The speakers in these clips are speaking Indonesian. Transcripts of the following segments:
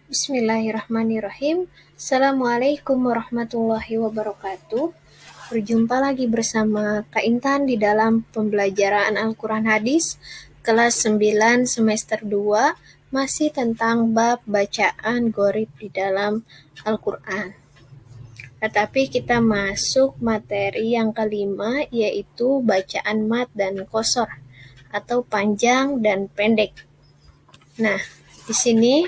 Bismillahirrahmanirrahim. Assalamualaikum warahmatullahi wabarakatuh. Berjumpa lagi bersama Kak Intan di dalam pembelajaran Al-Quran Hadis kelas 9 semester 2, masih tentang bab bacaan gharib di dalam Al-Quran. Tetapi kita masuk materi yang kelima, yaitu bacaan mat dan qasr atau panjang dan pendek. Nah, di sini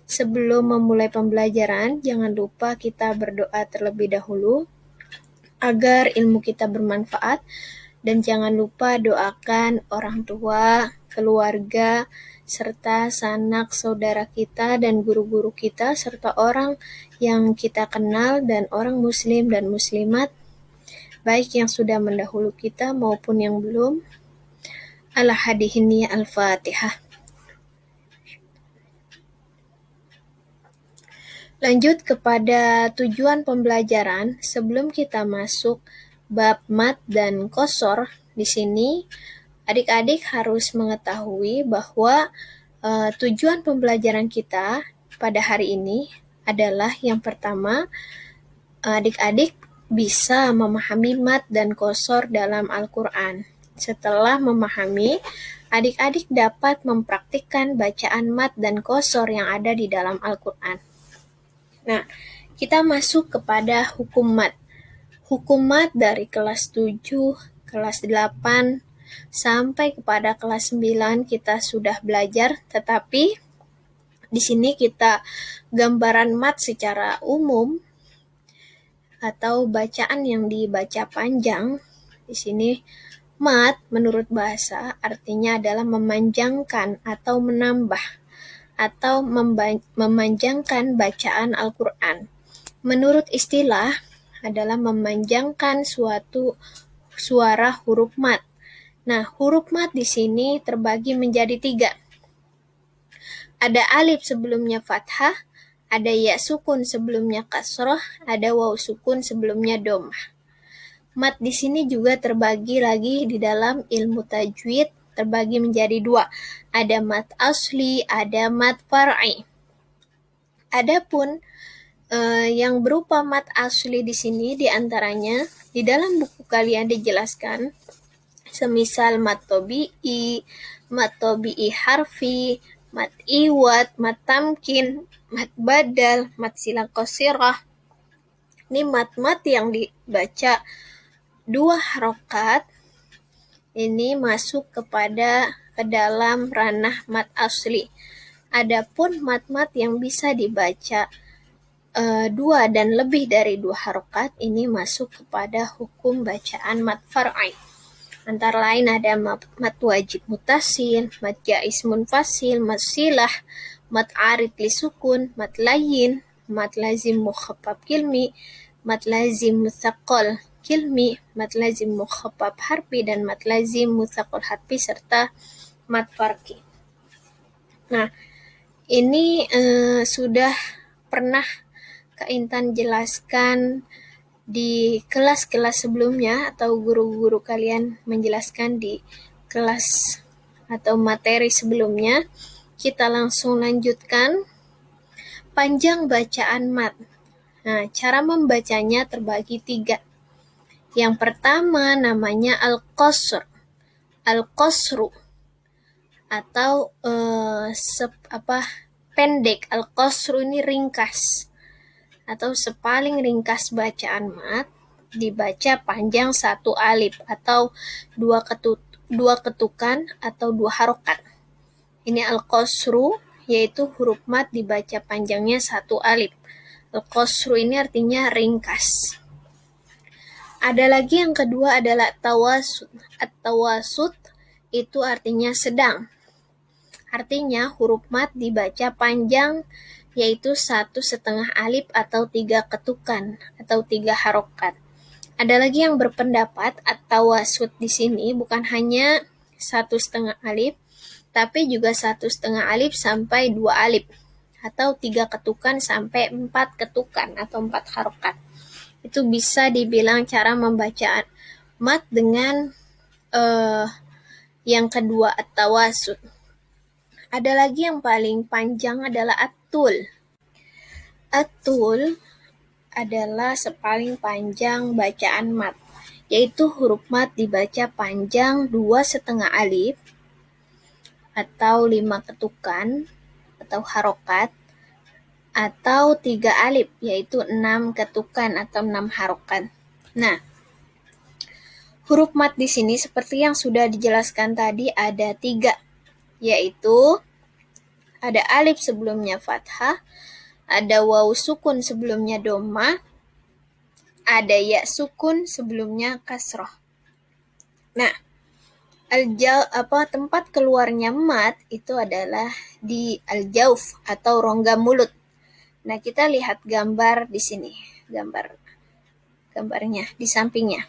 sebelum memulai pembelajaran, jangan lupa kita berdoa terlebih dahulu agar ilmu kita bermanfaat, dan jangan lupa doakan orang tua, keluarga, serta sanak saudara kita dan guru-guru kita, serta orang yang kita kenal dan orang muslim dan muslimat, baik yang sudah mendahulu kita maupun yang belum. Al-Hadihini Al-Fatihah. Lanjut kepada tujuan pembelajaran. Sebelum kita masuk bab mat dan qasr, di sini adik-adik harus mengetahui bahwa tujuan pembelajaran kita pada hari ini adalah yang pertama, adik-adik bisa memahami mat dan qasr dalam Al-Quran. Setelah memahami, adik-adik dapat mempraktikkan bacaan mat dan qasr yang ada di dalam Al-Quran. Nah, kita masuk kepada hukum mat. Hukum mat dari kelas 7, kelas 8, sampai kepada kelas 9 kita sudah belajar, tetapi di sini kita gambaran mat secara umum atau bacaan yang dibaca panjang. Di sini mat menurut bahasa artinya adalah memanjangkan atau menambah atau memanjangkan bacaan Al-Quran. Menurut istilah adalah memanjangkan suatu suara huruf mat. Nah, huruf mat di sini terbagi menjadi 3. Ada alif sebelumnya fathah, ada ya sukun sebelumnya kasroh, ada waw sukun sebelumnya domah. Mat di sini juga terbagi lagi di dalam ilmu tajwid, terbagi menjadi 2. Ada mat asli, ada mat far'i. Adapun yang berupa mat asli di sini diantaranya di dalam buku kalian dijelaskan, semisal mat tobi'i harfi, mat iwad, mat tamkin, mat badal, mat silang qasirah. Ini mat-mat yang dibaca 2 harokat, ini masuk ke dalam ranah mat asli. Adapun mat-mat yang bisa dibaca 2 dan lebih dari 2 harokat, ini masuk kepada hukum bacaan mat far'i. Antara lain ada mat wajib mutasil, mat jaiz munfasil, mat silah, mat arid li sukun, mat layin, mat lazim mukhaffaf kilmi, mat lazim mutsaqqal kilmi, mat lazim mukhaffaf harfi, dan mat lazim mutsaqqal harfi, serta mat farqi. Nah, ini sudah pernah Kak Intan jelaskan di kelas-kelas sebelumnya, atau guru-guru kalian menjelaskan di kelas atau materi sebelumnya. Kita langsung lanjutkan panjang bacaan mat. Nah, cara membacanya terbagi 3. Yang pertama namanya al-qasr. Al-qasru atau pendek. Al-qasru ini ringkas atau sepaling ringkas bacaan mat, dibaca panjang 1 alif atau 2 ketukan atau 2 harokat. Ini al-qasru, yaitu huruf mat dibaca panjangnya 1 alif. Al-qasru ini artinya ringkas. Ada lagi yang kedua adalah tawasud. At-tawasud itu artinya sedang. Artinya huruf mat dibaca panjang, yaitu 1,5 alif atau 3 ketukan atau 3 harokat. Ada lagi yang berpendapat at-tawasud di sini bukan hanya 1,5 alif, tapi juga 1,5 alif sampai 2 alif, atau 3 ketukan sampai 4 ketukan atau 4 harokat. Itu bisa dibilang cara membaca mat dengan yang kedua at-tawasud. Ada lagi yang paling panjang adalah at-tul. At-tul adalah sepaling panjang bacaan mat, yaitu huruf mat dibaca panjang 2,5 alif atau 5 ketukan atau harokat, atau 3 alif, yaitu 6 ketukan atau 6 harokat. Nah, huruf mat di sini seperti yang sudah dijelaskan tadi ada 3, yaitu ada alif sebelumnya fathah, ada waw sukun sebelumnya doma, ada ya sukun sebelumnya kasroh. Nah, tempat keluarnya mat itu adalah di al-jauf atau rongga mulut. Nah, kita lihat gambar di sini, gambarnya di sampingnya.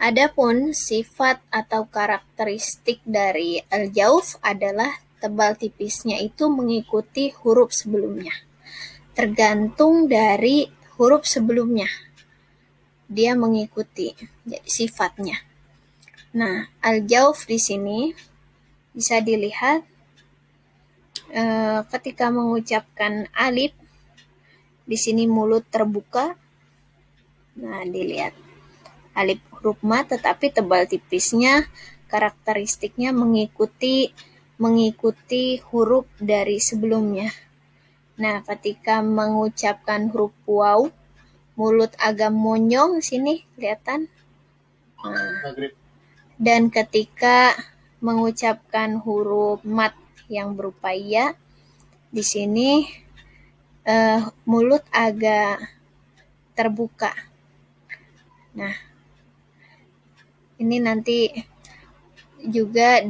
Adapun sifat atau karakteristik dari al-jauf adalah tebal tipisnya itu mengikuti huruf sebelumnya. Tergantung dari huruf sebelumnya, dia mengikuti jadi sifatnya. Nah, al-jauf di sini bisa dilihat ketika mengucapkan alif, di sini mulut terbuka. Nah, dilihat alif huruf mat, tetapi tebal tipisnya karakteristiknya mengikuti huruf dari sebelumnya. Nah, ketika mengucapkan huruf waw, mulut agak monyong sini kelihatan. Nah, dan ketika mengucapkan huruf mat yang berupa ya, di sini mulut agak terbuka. Nah, ini nanti juga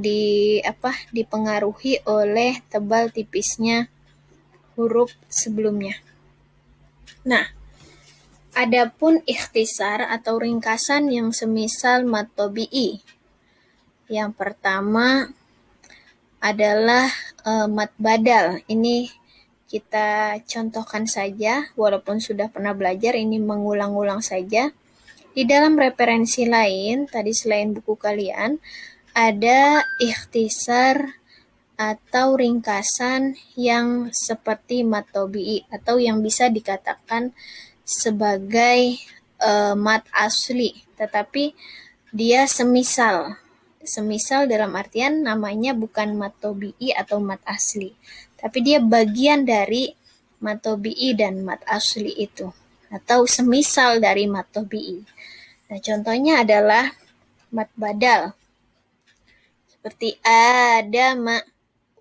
dipengaruhi oleh tebal tipisnya huruf sebelumnya. Nah, adapun ikhtisar atau ringkasan yang semisal mat tabi'i. Yang pertama adalah mat badal. Ini kita contohkan saja, walaupun sudah pernah belajar, ini mengulang-ulang saja. Di dalam referensi lain, tadi selain buku kalian, ada ikhtisar atau ringkasan yang seperti mat tabi'i atau yang bisa dikatakan sebagai mat asli, tetapi dia semisal dalam artian namanya bukan mat tabi'i atau mat asli, tapi dia bagian dari mat tabi'i dan mat asli itu, atau semisal dari mat tabi'i. Nah, contohnya adalah mat badal, seperti adama,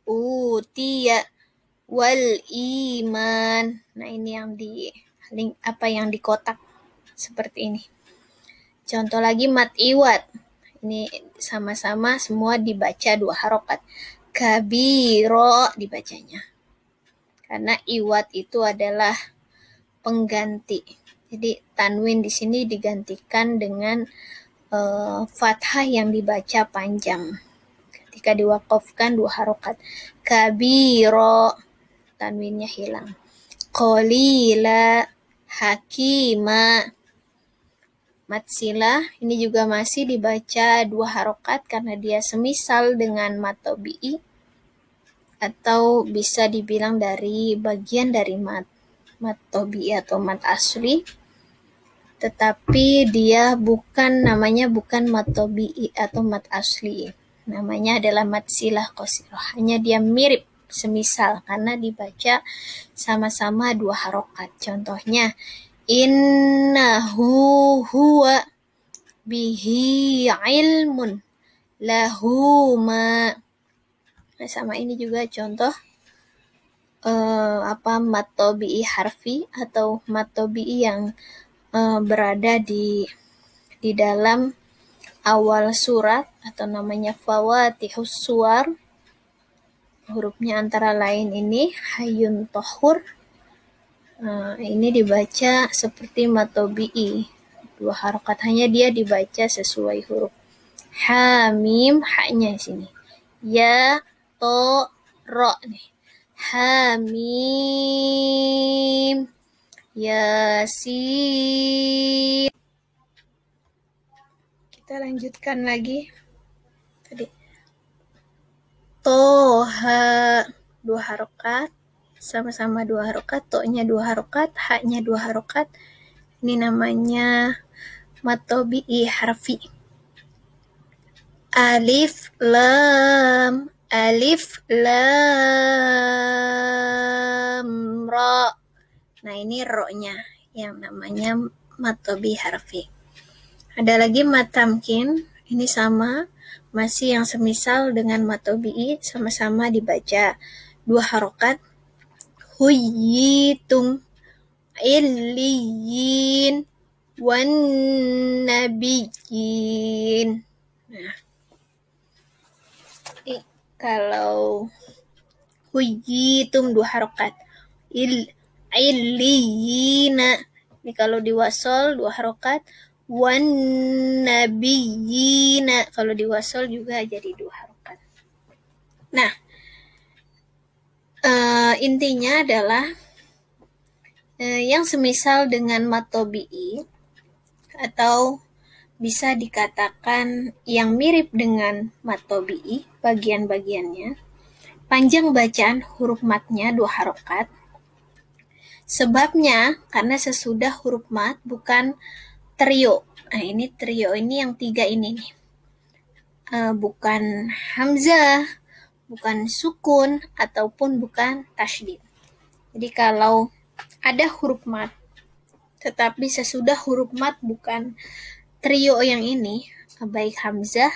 utiya, wal iman. Nah, ini yang di kotak seperti ini. Contoh lagi mat iwat. Ini sama-sama semua dibaca 2 harokat. Kabiro dibacanya. Karena iwat itu adalah pengganti. Jadi tanwin di sini digantikan dengan fathah yang dibaca panjang. Ketika diwakafkan 2 harokat. Kabiro, tanwinnya hilang. Qalila, hakima. Mat silah ini juga masih dibaca 2 harokat karena dia semisal dengan mat tabi'i, atau bisa dibilang dari bagian dari mat tabi'i atau mat asli, tetapi dia namanya bukan mat tabi'i atau mat asli. Namanya adalah mat silah qasirah. Hanya dia mirip, semisal, karena dibaca sama-sama 2 harokat. Contohnya, innahu huwa bihi ilmun lahu ma. Nah, sama ini juga contoh mat tabi'i harfi atau mat tabi'i yang berada di dalam awal surat atau namanya fawatihus suwar. Hurufnya antara lain ini hayyun tohur. Ini dibaca seperti mat tabi'i 2 harokat, hanya dia dibaca sesuai huruf. Hamim, haknya sini. Ya, to, ro nih. Hamim, Yasin. Kita lanjutkan lagi. Tadi Toha 2 harokat. sama-sama 2 harokat, to-nya 2 harokat, ha-nya 2 harokat. Ini namanya mad tabi'i harfi. Alif lam ra. Nah, ini ro-nya yang namanya mad tabi'i harfi. Ada lagi mad tamkin, ini sama, masih yang semisal dengan mad tabi'i, sama-sama dibaca 2 harokat. Huyyitum, illiyin, wan nabiyyin. Nah, kalau huyyitum 2 harokat. Illiyina. Ini kalau diwasol 2 harokat. Wan nabiyina. Kalau diwasol juga jadi 2 harokat. Nah, intinya adalah yang semisal dengan mad tabi'i atau bisa dikatakan yang mirip dengan mad tabi'i bagian-bagiannya. Panjang bacaan huruf madnya 2 harokat. Sebabnya karena sesudah huruf mad bukan trio. Nah, ini trio ini yang 3 ini nih. Bukan hamzah, bukan sukun, ataupun bukan tasydid. Jadi kalau ada huruf mad, tetapi sesudah huruf mad bukan trio yang ini, baik hamzah,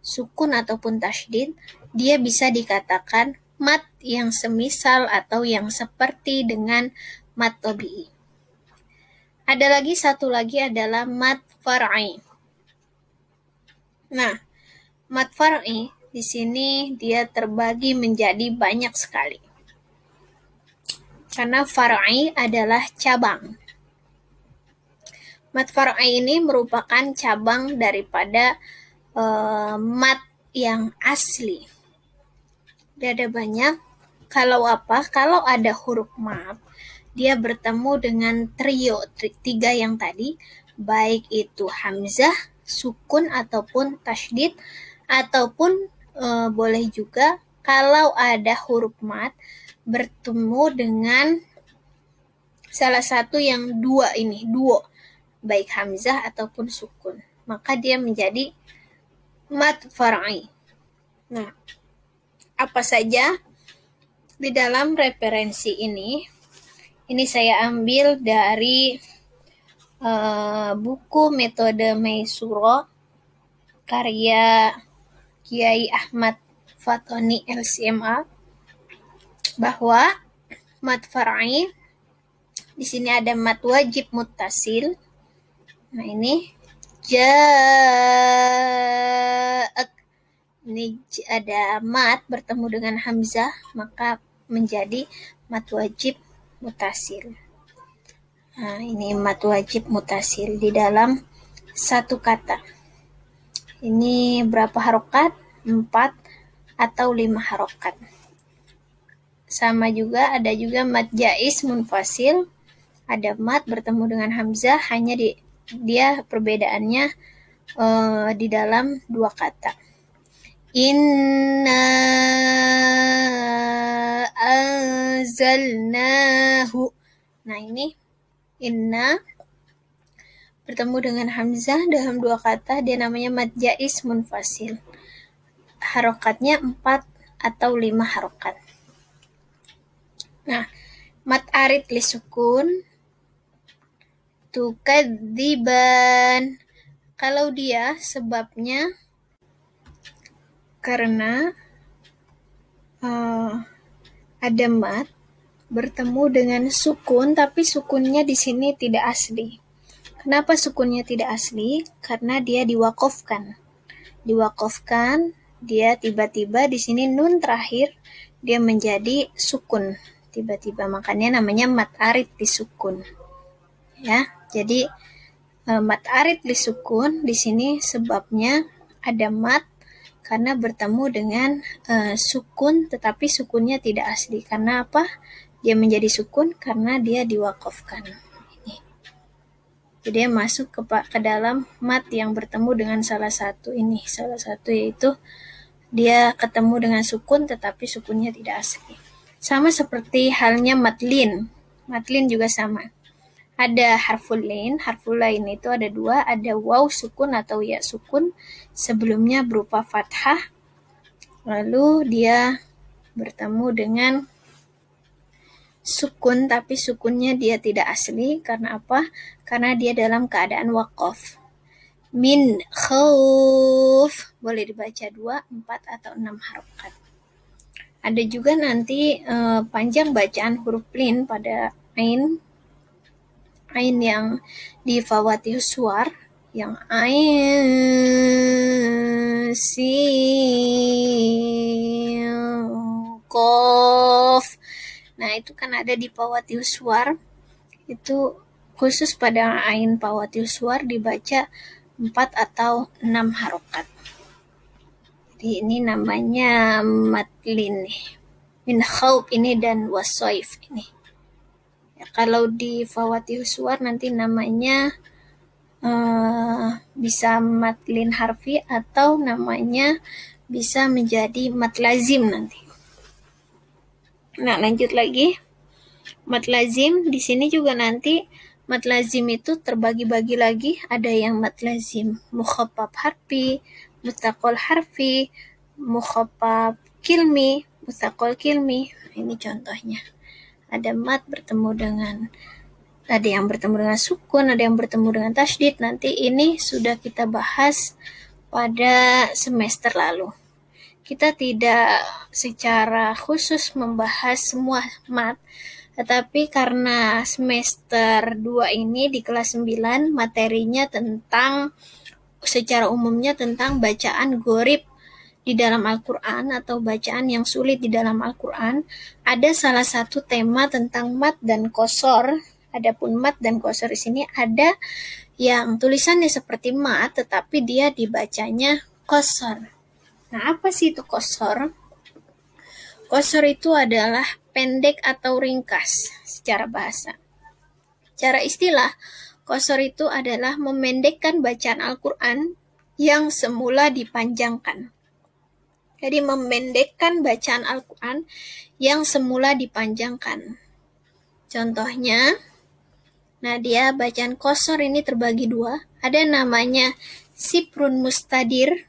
sukun, ataupun tasydid, dia bisa dikatakan mad yang semisal atau yang seperti dengan mad tabi'i. Ada lagi satu lagi adalah mad far'i. Nah, mad far'i di sini dia terbagi menjadi banyak sekali. Karena far'i adalah cabang. Mad far'i ini merupakan cabang daripada mad yang asli. Dia ada banyak. Kalau apa? Kalau ada huruf mad, dia bertemu dengan trio 3 yang tadi, baik itu hamzah, sukun, ataupun tasydid, ataupun boleh juga kalau ada huruf mad bertemu dengan salah satu yang 2 ini, duo, baik hamzah ataupun sukun, maka dia menjadi mad far'i. Nah, apa saja di dalam referensi ini saya ambil dari buku Metode Maisuro karya Kiai Ahmad Fatoni LCMA, bahwa mad far'i di sini ada mad wajib muttasil. Nah, ini ja'ak. Ini ada mad bertemu dengan hamzah, maka menjadi mad wajib muttasil. Nah, ini mad wajib muttasil di dalam satu kata. Ini berapa harokat? 4 atau 5 harokat. Sama juga ada juga mad jaiz munfasil. Ada mad bertemu dengan hamzah, hanya dia perbedaannya di dalam 2 kata. Inna anzalnahu. Nah, ini inna bertemu dengan hamzah dalam 2 kata, dia namanya mad jaiz munfasil. Harokatnya 4 atau 5 harokat. Nah, mad arid li sukun, tukadziban. Kalau dia sebabnya karena ada mad bertemu dengan sukun, tapi sukunnya di sini tidak asli. Kenapa sukunnya tidak asli? Karena dia diwakofkan. Dia tiba-tiba di sini nun terakhir dia menjadi sukun tiba-tiba, makanya namanya mad arid li sukun. Ya, jadi mad arid li sukun di sini sebabnya ada mad karena bertemu dengan sukun, tetapi sukunnya tidak asli. Karena apa? Dia menjadi sukun karena dia diwakofkan. Ini. Jadi dia masuk ke dalam mad yang bertemu dengan salah satu ini. Salah satu yaitu dia ketemu dengan sukun tetapi sukunnya tidak asli. Sama seperti halnya madlin. Madlin juga sama. Ada harful lain itu ada dua, ada waw sukun atau ya sukun, sebelumnya berupa fathah, lalu dia bertemu dengan sukun, tapi sukunnya dia tidak asli, karena apa? Karena dia dalam keadaan waqaf. Min khauf, boleh dibaca 2, 4, atau 6 harokat. Ada juga nanti panjang bacaan huruf lin pada ain yang di fawatihus suwar, yang ain sin qaf. Nah, itu kan ada di fawatihus suwar. Itu khusus pada ain fawatihus suwar dibaca 4 atau 6 harokat. Jadi ini namanya madlin nih. Min khauf ini dan wasoif ini. Ya, kalau di fawatihus suwar nanti namanya bisa madlin harfi atau namanya bisa menjadi mad lazim nanti. Nah, lanjut lagi. Mad lazim di sini juga nanti mad lazim itu terbagi-bagi lagi, ada yang mad lazim mukhaffaf harfi, mustaqol harfi, mukhaffaf kilmi, mustaqol kilmi. Ini contohnya. Ada mad bertemu dengan, ada yang bertemu dengan sukun, ada yang bertemu dengan tasydid. Nanti ini sudah kita bahas pada semester lalu. Kita tidak secara khusus membahas semua mad, tetapi karena semester 2 ini di kelas 9 materinya tentang, secara umumnya tentang bacaan gharib di dalam Al-Quran atau bacaan yang sulit di dalam Al-Quran, ada salah satu tema tentang mad dan qasar. Adapun mad dan qasar di sini ada yang tulisannya seperti mad tetapi dia dibacanya qasar. Nah, apa sih itu qasar? Qasar itu adalah pendek atau ringkas secara bahasa. Secara istilah, qasar itu adalah memendekkan bacaan Al-Quran yang semula dipanjangkan. Jadi memendekkan bacaan Al-Quran yang semula dipanjangkan. Contohnya, nah dia bacaan qasar ini terbagi dua. Ada namanya siprun mustadir.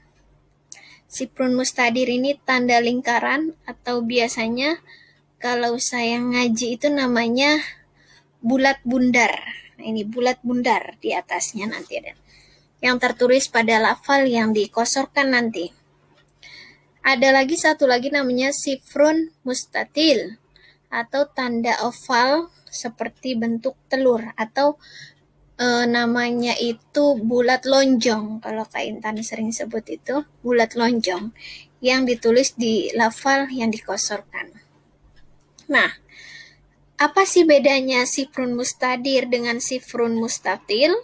Siprun mustadir ini tanda lingkaran, atau biasanya kalau saya ngaji itu namanya bulat bundar. Nah, ini bulat bundar di atasnya nanti ada. Yang tertulis pada lafal yang dikosorkan nanti. Ada lagi satu lagi namanya sifrun mustatil atau tanda oval seperti bentuk telur, atau namanya itu bulat lonjong. Kalau Kak Intan sering sebut itu bulat lonjong yang ditulis di lafal yang dikosorkan. Nah, apa sih bedanya sifrun mustadir dengan sifrun mustatil?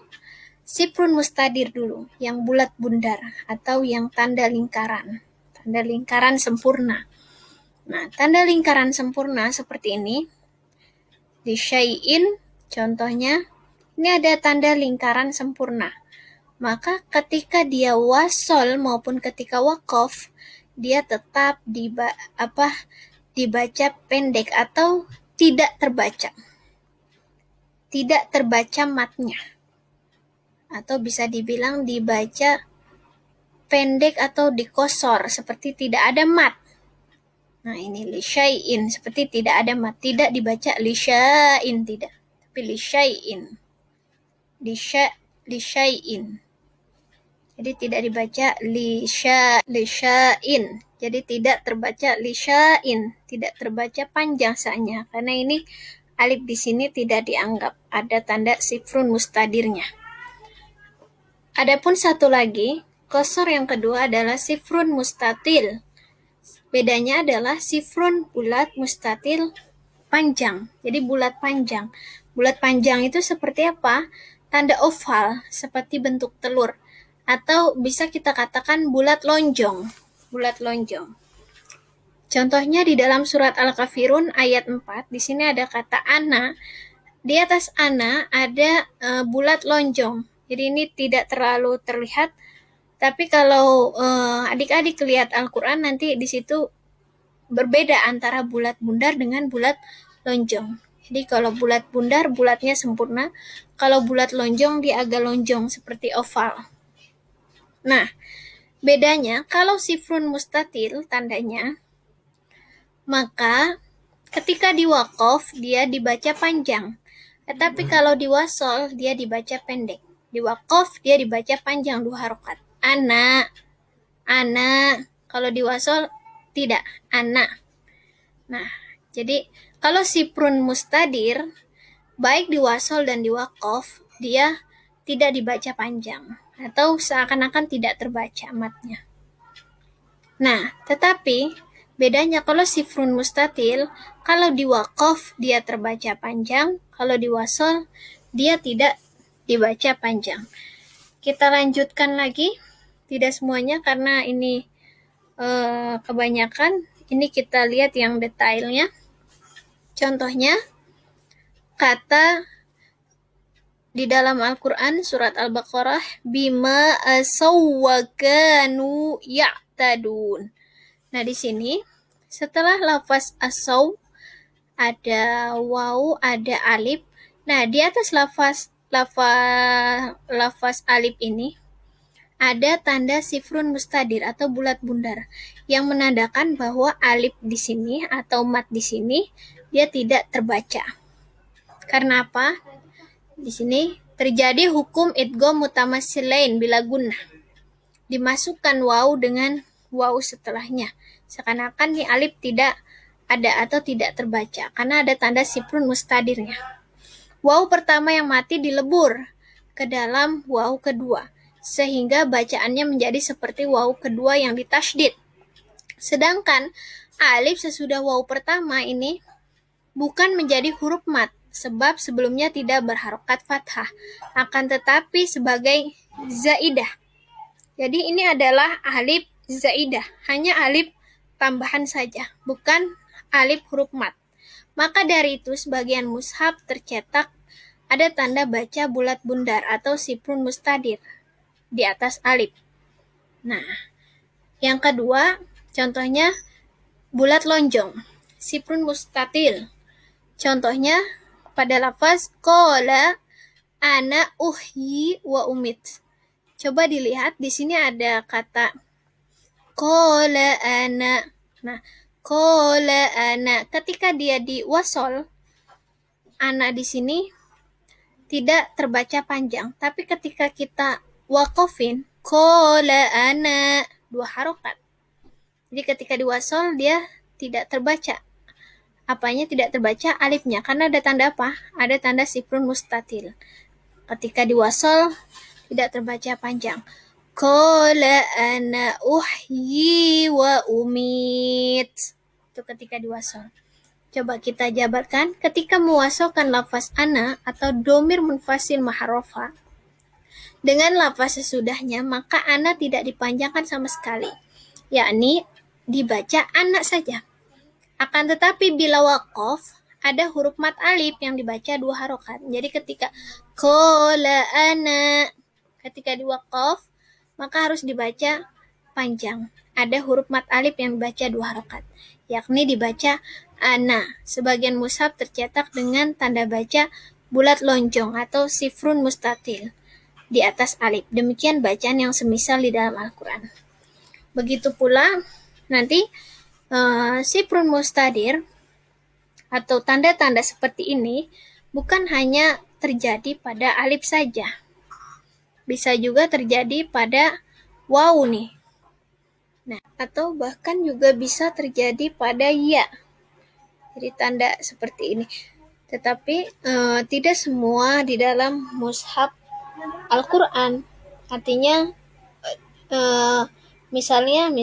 Sifrun mustadir dulu, yang bulat bundar atau yang tanda lingkaran. Tanda lingkaran sempurna. Nah, tanda lingkaran sempurna seperti ini. Di syai'in, contohnya, ini ada tanda lingkaran sempurna. Maka ketika dia wasol maupun ketika waqaf, dia tetap dibaca pendek atau tidak terbaca. Tidak terbaca matnya. Atau bisa dibilang dibaca pendek atau dikosor, seperti tidak ada mat. Nah, ini lisyai'in, seperti tidak ada mat. Tidak dibaca lisya'in, tidak. Tapi lisyai'in. Lisyai'in. Jadi tidak dibaca lisya'in. Jadi tidak terbaca lisya'in. Tidak terbaca panjang saja. Karena ini alif di sini tidak dianggap. Ada tanda sifrun mustadirnya. Adapun satu lagi, qasar yang kedua adalah sifrun mustatil. Bedanya adalah sifrun bulat, mustatil panjang. Jadi bulat panjang. Bulat panjang itu seperti apa? Tanda oval, seperti bentuk telur. Atau bisa kita katakan bulat lonjong. Bulat lonjong. Contohnya di dalam surat Al-Kafirun ayat 4, di sini ada kata ana. Di atas ana ada bulat lonjong. Jadi ini tidak terlalu terlihat, tapi kalau adik-adik lihat Al-Quran nanti di situ berbeda antara bulat bundar dengan bulat lonjong. Jadi kalau bulat bundar, bulatnya sempurna. Kalau bulat lonjong, dia agak lonjong seperti oval. Nah, bedanya kalau sifrun mustatil tandanya, maka ketika di waqaf dia dibaca panjang. Tetapi kalau di wasol dia dibaca pendek. Di waqaf dia dibaca panjang 2 harokat. Anak. Kalau di wasol tidak, anak. Nah, jadi kalau sifrun mustadir, baik di wasol dan di waqaf, dia tidak dibaca panjang atau seakan-akan tidak terbaca matnya. Nah, tetapi bedanya kalau sifrun mustatil, kalau di waqaf dia terbaca panjang, kalau di wasol dia tidak dibaca panjang. Kita lanjutkan lagi, tidak semuanya karena ini kebanyakan. Ini kita lihat yang detailnya. Contohnya, kata di dalam Al-Quran surat Al-Baqarah, bima asawwakanu ya'tadun. Nah, di sini setelah lafaz asaw ada waw, ada alif. Nah, di atas lafaz alif ini ada tanda sifrun mustadir atau bulat bundar yang menandakan bahwa alif di sini atau mat di sini dia tidak terbaca. Karena apa? Di sini terjadi hukum idgham mutamatsilain bila gunnah. Dimasukkan waw dengan waw setelahnya. Seakan-akan nih alif tidak ada atau tidak terbaca karena ada tanda sifrun mustadirnya. Waw pertama yang mati dilebur ke dalam waw kedua, sehingga bacaannya menjadi seperti waw kedua yang ditasydid. Sedangkan alif sesudah waw pertama ini bukan menjadi huruf mat, sebab sebelumnya tidak berharokat fathah, akan tetapi sebagai zaidah. Jadi ini adalah alif zaidah, hanya alif tambahan saja, bukan alif huruf mat. Maka dari itu sebagian mushaf tercetak ada tanda baca bulat bundar atau sifrun mustadir di atas alif. Nah, yang kedua, contohnya bulat lonjong, sifrun mustatil. Contohnya pada lafaz qala ana uhyi wa umit. Coba dilihat di sini ada kata qala ana. Nah, qala ana ketika dia di wasol, ana di sini tidak terbaca panjang, tapi ketika kita waqafin qala ana 2 harokat. Jadi ketika di wasol dia tidak terbaca. Apanya tidak terbaca? Alifnya. Karena ada tanda apa? Ada tanda sifrun mustatil. Ketika di wasol tidak terbaca panjang. Qala ana uhyi wa umit. Itu ketika di wasol. Coba kita jabarkan. Ketika mewasolkan lafaz ana atau domir munfasil maharofa dengan lafaz sesudahnya, maka ana tidak dipanjangkan sama sekali, yakni dibaca anak saja. Akan tetapi bila waqaf ada huruf mat alif yang dibaca 2 harokat. Jadi ketika qala ana, ketika di waqaf maka harus dibaca panjang. Ada huruf mat alif yang dibaca 2 harokat, yakni dibaca ana. Sebagian mushaf tercetak dengan tanda baca bulat lonjong atau sifrun mustatil di atas alif. Demikian bacaan yang semisal di dalam Al-Quran. Begitu pula nanti sifrun mustadir atau tanda-tanda seperti ini bukan hanya terjadi pada alif saja. Bisa juga terjadi pada waw nih. Nah, atau bahkan juga bisa terjadi pada ya. Jadi tanda seperti ini. Tetapi tidak semua di dalam mushaf Al-Quran. Artinya misalnya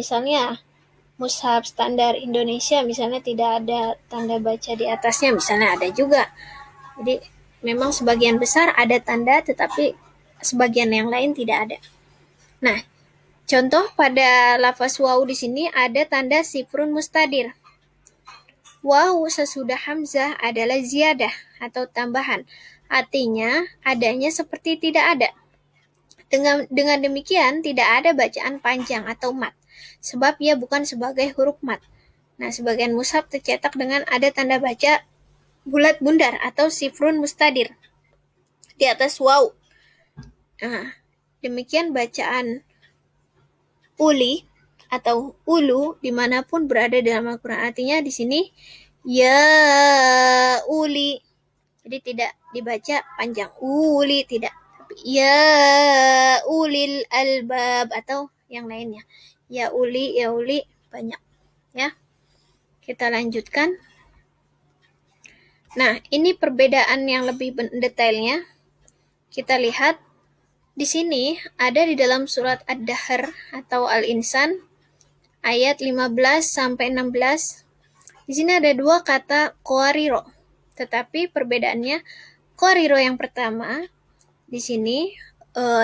mushaf standar Indonesia misalnya tidak ada tanda baca di atasnya, misalnya ada juga. Jadi memang sebagian besar ada tanda, tetapi sebagian yang lain tidak ada. Nah, contoh pada lafaz waw di sini ada tanda sifrun mustadir. Waw sesudah hamzah adalah ziyadah atau tambahan. Artinya adanya seperti tidak ada. Dengan demikian tidak ada bacaan panjang atau mat, sebab ia bukan sebagai huruf mat. Nah, sebagian mushaf tercetak dengan ada tanda baca bulat bundar atau sifrun mustadir di atas waw. Nah, demikian bacaan uli atau ulu dimanapun berada dalam Al-Quran. Artinya di sini ya uli. Jadi tidak dibaca panjang uli, tidak. Ya ulil albab atau yang lainnya. Ya uli banyak. Ya. Kita lanjutkan. Nah, ini perbedaan yang lebih detailnya. Kita lihat di sini ada di dalam surat Ad-Dahr atau Al-Insan ayat 15 sampai 16. Di sini ada dua kata qawariro. Tetapi perbedaannya qawariro yang pertama di sini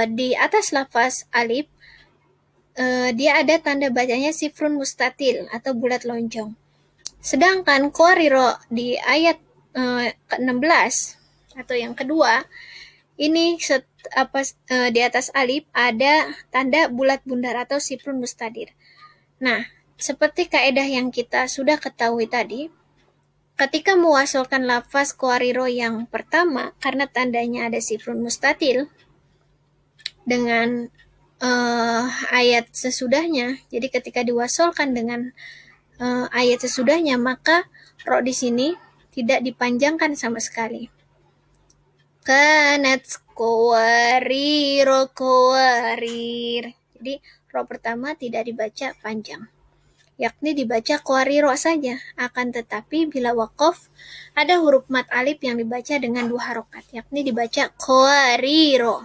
di atas lafaz alif dia ada tanda bacanya sifrun mustatil atau bulat lonjong. Sedangkan qawariro di ayat ke-16 atau yang kedua ini di atas alif ada tanda bulat bundar atau sifrun mustadir. Nah, seperti kaidah yang kita sudah ketahui tadi, ketika mewasalkan lafaz qawariro yang pertama karena tandanya ada sifrun mustatil dengan ayat sesudahnya, jadi ketika diwasalkan dengan ayat sesudahnya maka ro di sini tidak dipanjangkan sama sekali. Kanat qawariro qawarir. Jadi ro pertama tidak dibaca panjang, yakni dibaca qawariro saja. Akan tetapi bila waqaf ada huruf mat alif yang dibaca dengan 2 harokat, yakni dibaca qawariro.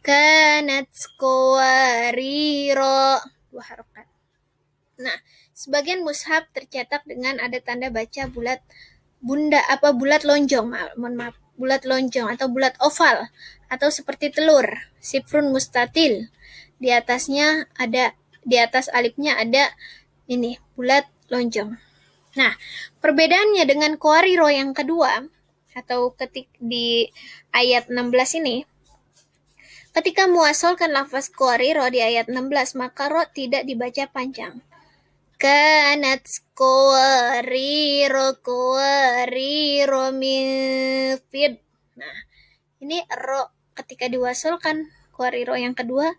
Kanat qawariro 2 harokat. Nah, sebagian mushaf tercetak dengan ada tanda baca bulat lonjong, bulat lonjong atau bulat oval atau seperti telur, sifrun mustatil. Di atasnya ada, di atas alifnya ada ini bulat lonjong. Nah, perbedaannya dengan qawariro yang kedua atau di ayat 16 ini, ketika muwasalkan lafaz qawariro di ayat 16 maka ro tidak dibaca panjang. Kanat qawariro mifid. Nah, ini ro ketika diwasalkan qawariro yang kedua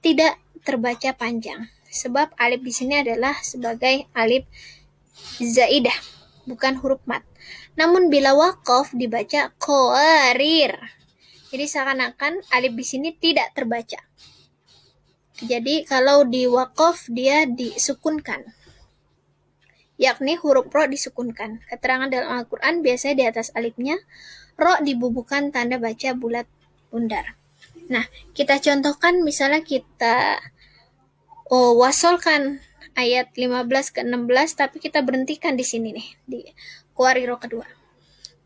tidak terbaca panjang. Sebab alif di sini adalah sebagai alif zaidah, bukan huruf mat. Namun bila waqaf dibaca qawarir. Jadi seakan-akan alif di sini tidak terbaca. Jadi kalau di waqaf dia disukunkan, yakni huruf ro disukunkan. Keterangan dalam Al-Quran biasanya di atas alifnya ro dibubuhkan tanda baca bulat bundar. Nah, kita contohkan misalnya kita wasolkan ayat 15 ke 16 tapi kita berhentikan di sini nih di qawariro kedua.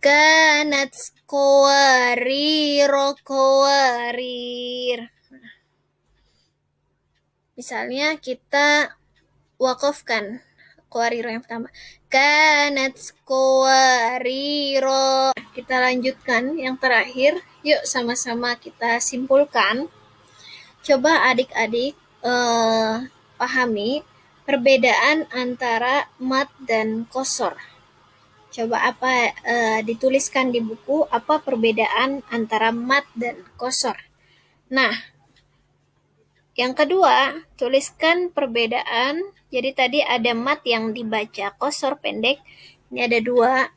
Kanat qawariro qawarir. Misalnya kita wakafkan qawariro yang pertama. Kanat qawariro. Kita lanjutkan yang terakhir. Yuk sama-sama kita simpulkan. Coba adik-adik pahami perbedaan antara mat dan qasar. Coba apa dituliskan di buku apa perbedaan antara mat dan qasar. Nah, yang kedua, tuliskan perbedaan. Jadi tadi ada mat yang dibaca qasar pendek. Ini ada 2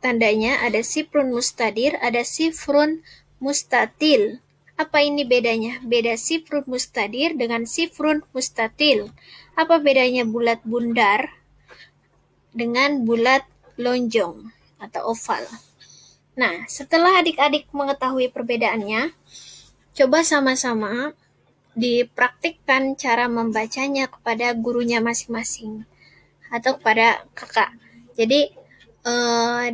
tandanya, ada sifrun mustadir, ada sifrun mustatil. Apa ini bedanya? Beda sifrun mustadir dengan sifrun mustatil. Apa bedanya bulat bundar dengan bulat lonjong atau oval? Nah, setelah adik-adik mengetahui perbedaannya, coba sama-sama dipraktikkan cara membacanya kepada gurunya masing-masing atau kepada kakak. Jadi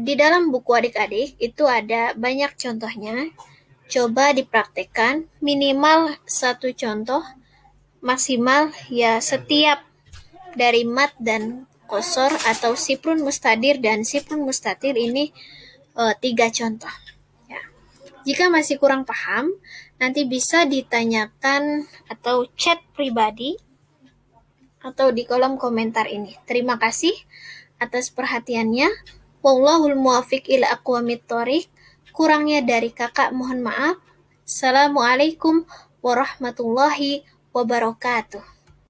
di dalam buku adik-adik itu ada banyak contohnya. Coba dipraktikkan minimal 1 contoh, maksimal ya setiap dari mat dan qasar atau sifrun mustadir dan sifrun mustatir ini 3 contoh. Ya. Jika masih kurang paham, nanti bisa ditanyakan atau chat pribadi atau di kolom komentar ini. Terima kasih atas perhatiannya. Wallahul muwafiq ila aqwamit thoriq. Kurangnya dari kakak mohon maaf. Assalamualaikum warahmatullahi wabarakatuh.